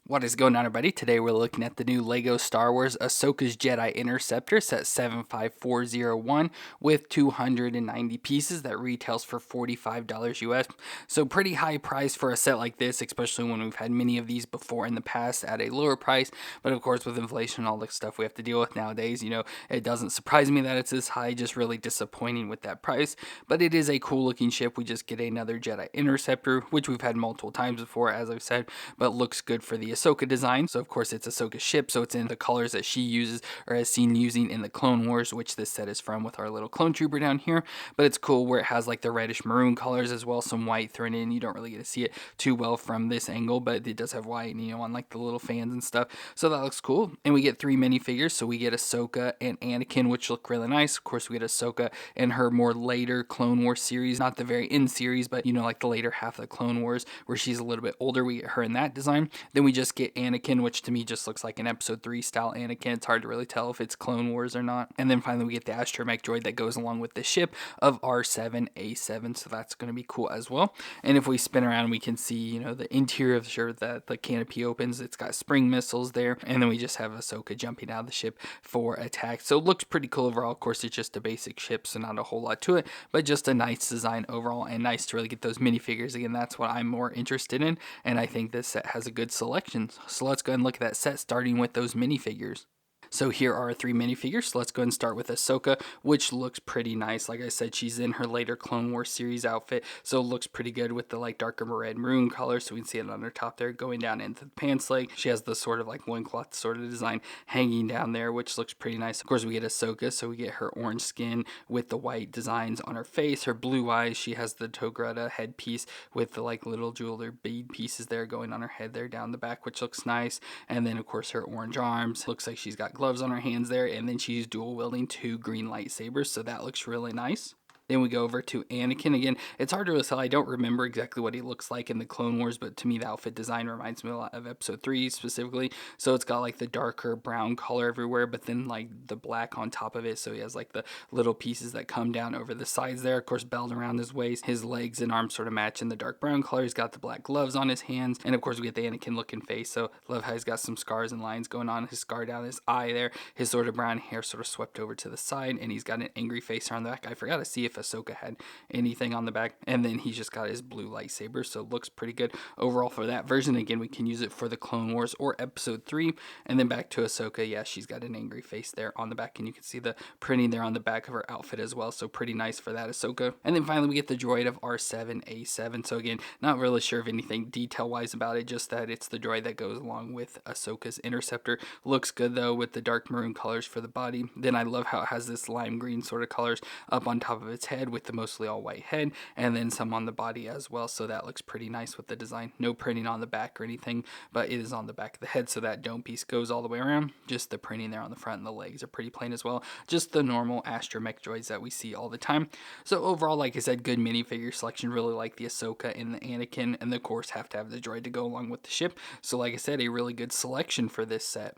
What is going on, everybody? Today we're looking at the new LEGO Star Wars Ahsoka's Jedi Interceptor set 75401 with 290 pieces that retails for $45 US. So pretty high price for a set like this, especially when we've had many of these before in the past at a lower price. But of course, with inflation and all the stuff we have to deal with nowadays, it doesn't surprise me that it's this high, just really disappointing with that price. But it is a cool looking ship. We just get another Jedi Interceptor, which we've had multiple times before, as I've said, but looks good for the Ahsoka design. So of course it's Ahsoka's ship, so it's in the colors that she uses or has seen using in the Clone Wars, which this set is from, with our little clone trooper down here. But it's cool where it has like the reddish maroon colors as well, some white thrown in. You don't really get to see it too well from this angle, but it does have white, on like the little fans and stuff. So that looks cool. And we get 3 minifigures. So we get Ahsoka and Anakin, which look really nice. Of course, we get Ahsoka in her more later Clone Wars series, not the very end series, but like the later half of the Clone Wars where she's a little bit older. We get her in that design. Then we just get Anakin, which to me just looks like an episode 3 style Anakin. It's hard to really tell if it's Clone Wars or not. And then finally we get the astromech droid that goes along with the ship of R7A7, so that's going to be cool as well. And if we spin around, we can see, the interior of the ship, that the canopy opens. It's got spring missiles there, and then we just have Ahsoka jumping out of the ship for attack. So it looks pretty cool overall. Of course, it's just a basic ship, so not a whole lot to it, but just a nice design overall, and nice to really get those minifigures. Again, that's what I'm more interested in, and I think this set has a good selection. So let's go ahead and look at that set, starting with those minifigures. So here are 3 minifigures. So let's go ahead and start with Ahsoka, which looks pretty nice. Like I said, she's in her later Clone Wars series outfit, so it looks pretty good with the darker red maroon color. So we can see it on her top there going down into the pants leg. She has the sort of loincloth sort of design hanging down there, which looks pretty nice. Of course, we get Ahsoka, so we get her orange skin with the white designs on her face, her blue eyes. She has the Togretta headpiece with the little jeweler bead pieces there going on her head there down the back, which looks nice. And then of course her orange arms. Looks like she's got gloves on her hands there, and then she's dual wielding 2 green lightsabers, so that looks really nice. Then we go over to Anakin. Again, it's hard to really tell. I don't remember exactly what he looks like in the Clone Wars, but to me, the outfit design reminds me a lot of Episode 3 specifically. So it's got the darker brown color everywhere, but then the black on top of it. So he has the little pieces that come down over the sides there. Of course, belt around his waist. His legs and arms sort of match in the dark brown color. He's got the black gloves on his hands. And of course, we get the Anakin looking face. So love how he's got some scars and lines going on. His scar down his eye there. His sort of brown hair sort of swept over to the side. And he's got an angry face around the back. I forgot to see if Ahsoka had anything on the back, and then he's just got his blue lightsaber, so it looks pretty good overall for that version. Again, we can use it for the Clone Wars or Episode 3. And then back to Ahsoka. Yeah, she's got an angry face there on the back, and you can see the printing there on the back of her outfit as well, so pretty nice for that Ahsoka. And then finally we get the droid of R7A7. So again, not really sure of anything detail wise about it, just that it's the droid that goes along with Ahsoka's Interceptor. Looks good though with the dark maroon colors for the body. Then I love how it has this lime green sort of colors up on top of its head with the mostly all white head, and then some on the body as well, so that looks pretty nice with the design. No printing on the back or anything, but it is on the back of the head, so that dome piece goes all the way around. Just the printing there on the front, and the legs are pretty plain as well. Just the normal astromech droids that we see all the time. So overall, like I said, good minifigure selection. Really like the Ahsoka and the Anakin, and of course have to have the droid to go along with the ship. So like I said, a really good selection for this set.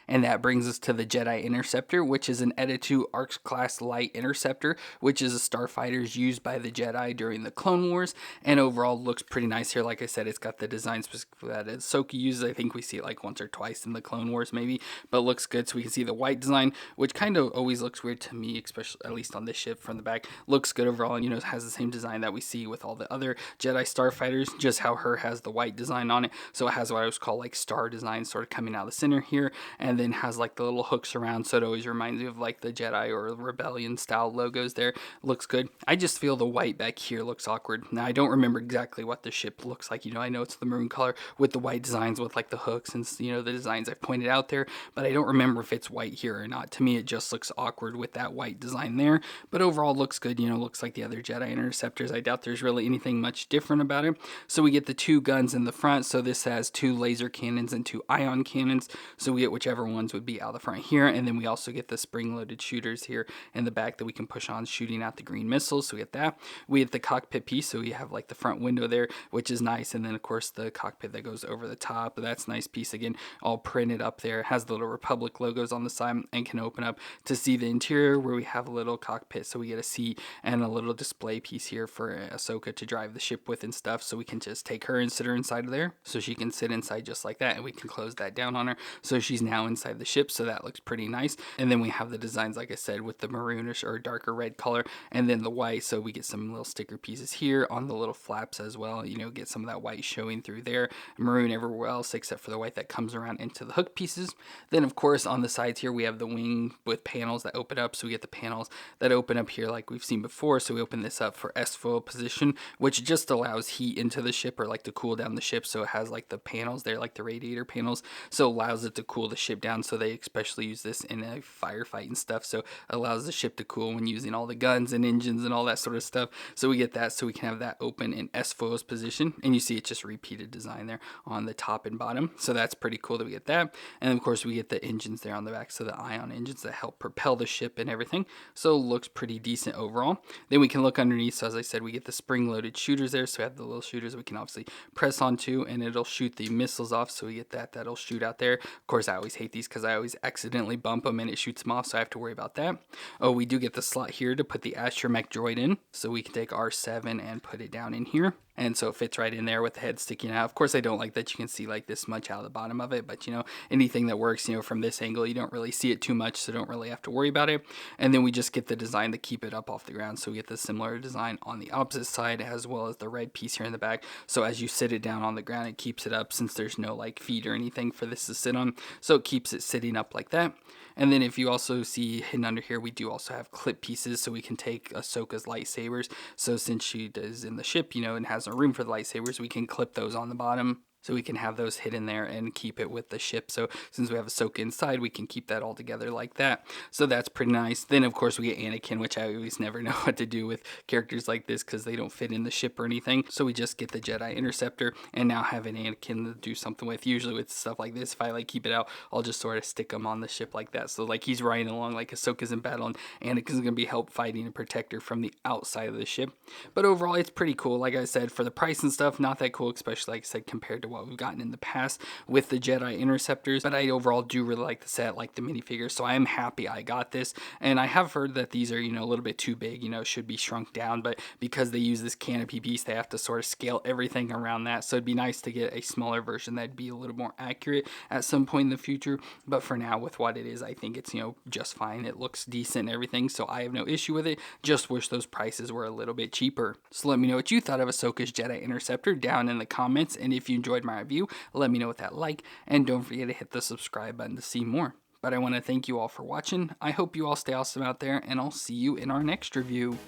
And that brings us to the Jedi Interceptor, which is an Eta-2 Actis-class Light Interceptor, which is a starfighters used by the Jedi during the Clone Wars, and overall looks pretty nice here. Like I said, it's got the design specifically that Ahsoka uses. I think we see it once or twice in the Clone Wars maybe, but looks good. So we can see the white design, which kind of always looks weird to me, especially at least on this ship from the back. Looks good overall, and it has the same design that we see with all the other Jedi starfighters, just how her has the white design on it. So it has what I was called star design sort of coming out of the center here, and then has the little hooks around, so it always reminds me of the Jedi or Rebellion style logos there. Looks good. I just feel the white back here looks awkward. Now I don't remember exactly what the ship looks like. I know it's the maroon color with the white designs with the hooks and the designs I've pointed out there, but I don't remember if it's white here or not. To me it just looks awkward with that white design there, but overall looks good. Looks like the other Jedi Interceptors. I doubt there's really anything much different about it. So we get the 2 guns in the front. So this has 2 laser cannons and 2 ion cannons, so we get whichever safer ones would be out the front here. And then we also get the spring-loaded shooters here in the back that we can push on, shooting out the green missiles. So we get that. We get the cockpit piece, so we have like the front window there, which is nice. And then of course the cockpit that goes over the top. That's a nice piece, again, all printed up there. It has the little Republic logos on the side and can open up to see the interior, where we have a little cockpit, so we get a seat and a little display piece here for Ahsoka to drive the ship with and stuff. So we can just take her and sit her inside of there, so she can sit inside just like that, and we can close that down on her, so she's now inside the ship. So that looks pretty nice. And then we have the designs, like I said, with the maroonish or darker red color, and then the white. So we get some little sticker pieces here on the little flaps as well, you know, get some of that white showing through there, maroon everywhere else except for the white that comes around into the hook pieces. Then of course on the sides here we have the wing with panels that open up, so we get the panels that open up here like we've seen before. So we open this up for S-foil position, which just allows heat into the ship, or like to cool down the ship. So it has like the panels there, like the radiator panels, so it allows it to cool the ship down. So they especially use this in a firefight and stuff, so it allows the ship to cool when using all the guns and engines and all that sort of stuff. So we get that, so we can have that open in S-foils position, and you see it's just repeated design there on the top and bottom. So that's pretty cool that we get that. And of course we get the engines there on the back, so the ion engines that help propel the ship and everything. So it looks pretty decent overall. Then we can look underneath. So as I said, we get the spring-loaded shooters there, so we have the little shooters we can obviously press onto, and it'll shoot the missiles off. So we get that'll shoot out there. Of course I always hate these because I always accidentally bump them and it shoots them off, so I have to worry about that. Oh, we do get the slot here to put the astromech droid in, so we can take R7 and put it down in here. And so it fits right in there with the head sticking out. Of course, I don't like that you can see like this much out of the bottom of it, but you know, anything that works, you know, from this angle, you don't really see it too much, so don't really have to worry about it. And then we just get the design to keep it up off the ground. So we get the similar design on the opposite side, as well as the red piece here in the back. So as you sit it down on the ground, it keeps it up, since there's no like feet or anything for this to sit on. So it keeps it sitting up like that. And then if you also see hidden under here, we do also have clip pieces, so we can take Ahsoka's lightsabers. So since she is in the ship, you know, and has no room for the lightsabers, we can clip those on the bottom. So we can have those hidden there and keep it with the ship. So since we have Ahsoka inside, we can keep that all together like that. So that's pretty nice. Then of course we get Anakin, which I always never know what to do with characters like this because they don't fit in the ship or anything. So we just get the Jedi Interceptor and now have an Anakin to do something with. Usually with stuff like this, if I like keep it out, I'll just sort of stick him on the ship like that. So like he's riding along, like Ahsoka's in battle, and Anakin's gonna be help fighting and protect her from the outside of the ship. But overall, it's pretty cool. Like I said, for the price and stuff, not that cool, especially like I said, compared to what we've gotten in the past with the Jedi Interceptors. But I overall do really like the set, like the minifigures, so I am happy I got this. And I have heard that these are, you know, a little bit too big, you know, should be shrunk down, but because they use this canopy piece, they have to sort of scale everything around that. So it'd be nice to get a smaller version that'd be a little more accurate at some point in the future. But for now, with what it is, I think it's, you know, just fine. It looks decent and everything, so I have no issue with it. Just wish those prices were a little bit cheaper. So let me know what you thought of Ahsoka's Jedi Interceptor down in the comments, and if you enjoyed my review, let me know with that like, and don't forget to hit the subscribe button to see more. But I want to thank you all for watching. I hope you all stay awesome out there, and I'll see you in our next review.